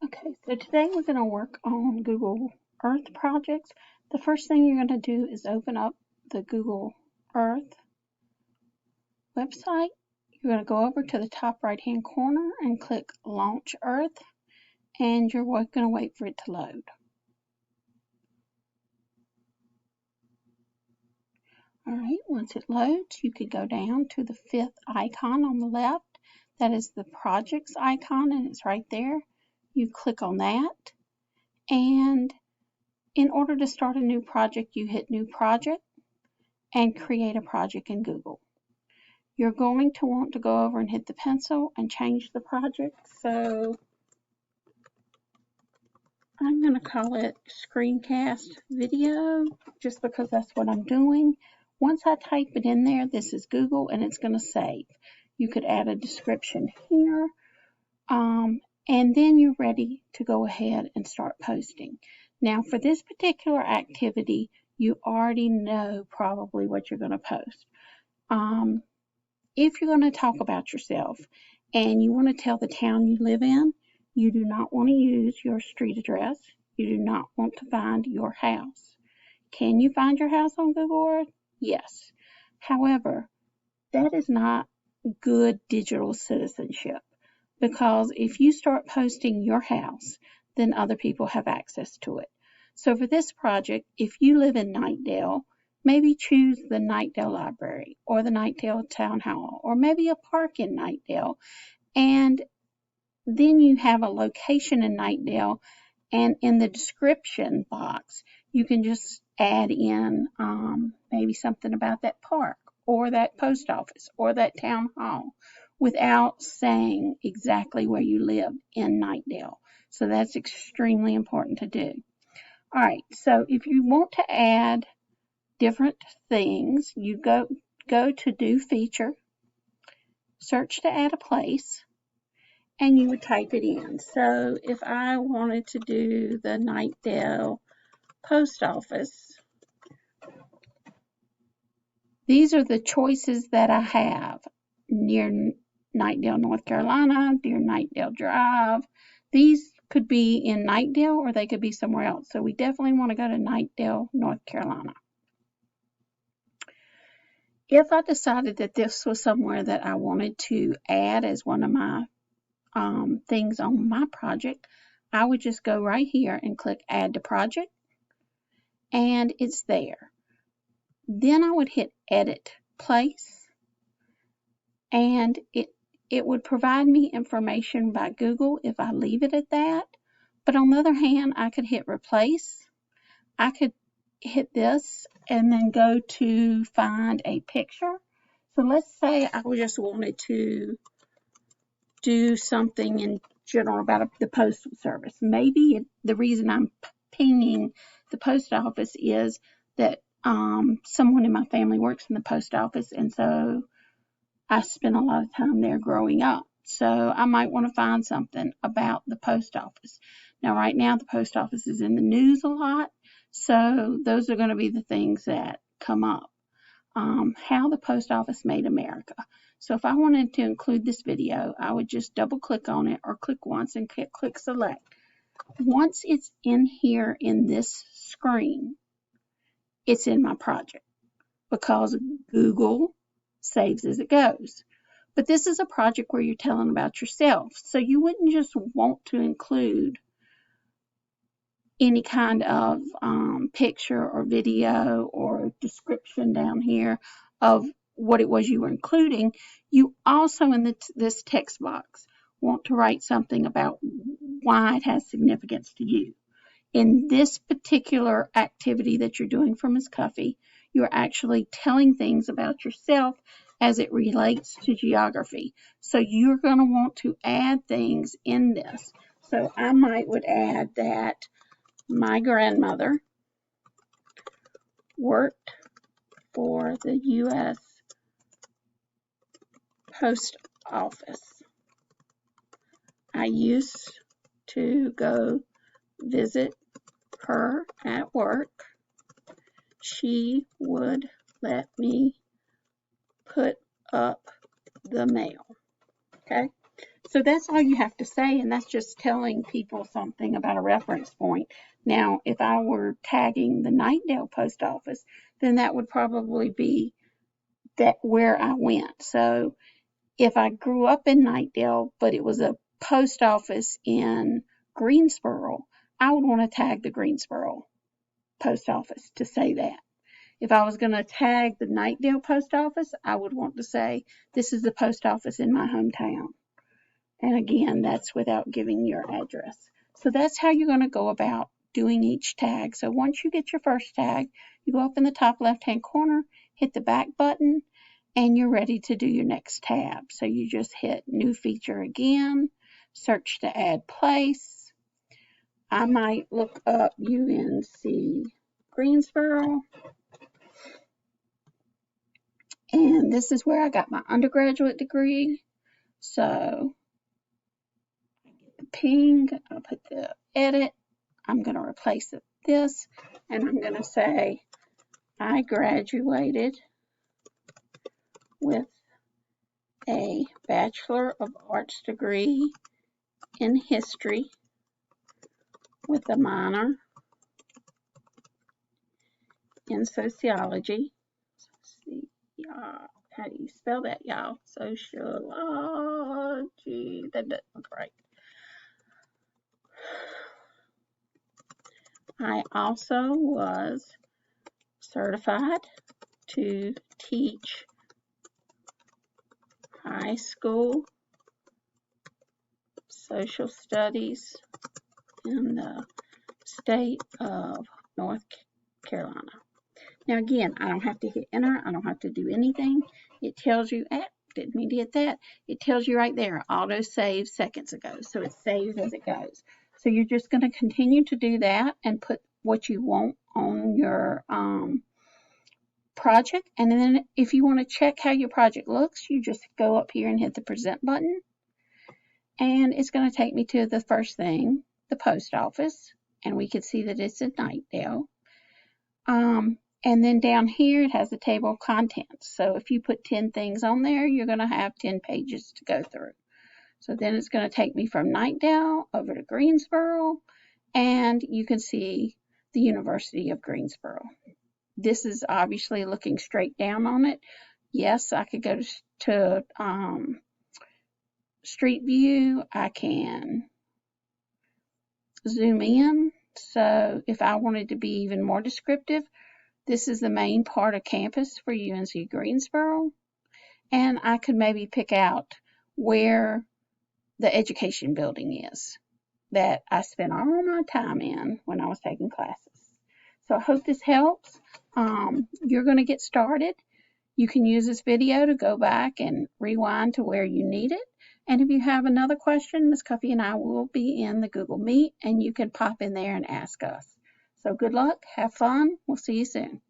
Okay, so today we're going to work on Google Earth projects. The first thing you're going to do is open up the Google Earth website. You're going to go over to the top right hand corner and click Launch Earth, and you're going to wait for it to load. Alright, once it loads, you could go down to the fifth icon on the left. That is the projects icon, and it's right there. You click on that, and in order to start a new project, you hit New Project and create a project in Google. You're going to want to go over and hit the pencil and change the project. So I'm going to call it Screencast Video just because that's what I'm doing. Once I type it in there, this is Google and it's going to save. You could add a description here, and then you're ready to go ahead and start posting. Now for this particular activity, you already know probably what you're going to post. If you're going to talk about yourself and you want to tell the town you live in, you do not want to use your street address. You do not want to find your house. Can you find your house on Google Earth? Yes. However, that is not good digital citizenship, because if you start posting your house, then other people have access to it. So for this project, if you live in Knightdale, maybe choose the Knightdale Library or the Knightdale Town Hall, or maybe a park in Knightdale, and then you have a location in Knightdale, and in the description box you can just add in maybe something about that park or that post office or that town hall without saying exactly where you live in Knightdale. So that's extremely important to do. All right, so if you want to add different things, you go to Do Feature, search to add a place, and you would type it in. So if I wanted to do the Knightdale Post Office, these are the choices that I have: near Knightdale, North Carolina, near Knightdale Drive. These could be in Knightdale or they could be somewhere else. So we definitely want to go to Knightdale, North Carolina. If I decided that this was somewhere that I wanted to add as one of my things on my project, I would just go right here and click Add to Project, and it's there. Then I would hit Edit Place, and it would provide me information by Google if I leave it at that. But on the other hand, I could hit Replace. I could hit this and then go to find a picture. So let's say I just wanted to do something in general about the postal service. Maybe the reason I'm pinging the post office is that someone in my family works in the post office, and so I spent a lot of time there growing up. So I might want to find something about the post office. Now, right now, the post office is in the news a lot, so those are going to be the things that come up. How the post office made America. So if I wanted to include this video, I would just double click on it or click once and click select. Once it's in here in this screen, it's in my project because Google saves as it goes. But this is a project where you're telling about yourself, so you wouldn't just want to include any kind of picture or video or description down here of what it was you were including. You also, in this text box, want to write something about why it has significance to you. In this particular activity that you're doing for Ms. Cuffy, you're actually telling things about yourself as it relates to geography. So you're going to want to add things in this. So I would add that my grandmother worked for the U.S. Post Office. I used to go visit her at work. She would let me put up the mail. Okay, So that's all you have to say, and that's just telling people something about a reference point. Now, if I were tagging the Knightdale post office, then that would probably be that where I went. So if I grew up in Knightdale, but it was a post office in Greensboro, I would want to tag the Greensboro post office to say that. If I was going to tag the Knightdale post office, I would want to say, this is the post office in my hometown. And again, that's without giving your address. So that's how you're going to go about doing each tag. So once you get your first tag, you go up in the top left-hand corner, hit the back button, and you're ready to do your next tab. So you just hit New Feature again, search to add place. I might look up UNC Greensboro. And this is where I got my undergraduate degree. So the ping, I'll put the edit. I'm going to replace this, and I'm going to say I graduated with a Bachelor of Arts degree in history with a minor in sociology. How do you spell that, y'all? Sociology. That doesn't look right. I also was certified to teach high school social studies in the state of North Carolina. Now again, I don't have to hit enter. I don't have to do anything. It tells you, didn't mean to hit that. It tells you right there, auto save seconds ago. So it saves as it goes. So you're just going to continue to do that and put what you want on your project. And then if you want to check how your project looks, you just go up here and hit the present button. And it's going to take me to the first thing, the post office. And we can see that it's in Knightdale. And then down here, it has a table of contents. So if you put 10 things on there, you're going to have 10 pages to go through. So then it's going to take me from Knightdale over to Greensboro, and you can see the University of Greensboro. This is obviously looking straight down on it. Yes, I could go to Street View. I can zoom in. So if I wanted to be even more descriptive, this is the main part of campus for UNC Greensboro. And I could maybe pick out where the education building is that I spent all my time in when I was taking classes. So I hope this helps. You're going to get started. You can use this video to go back and rewind to where you need it. And if you have another question, Ms. Cuffy and I will be in the Google Meet, and you can pop in there and ask us. So good luck, have fun, we'll see you soon.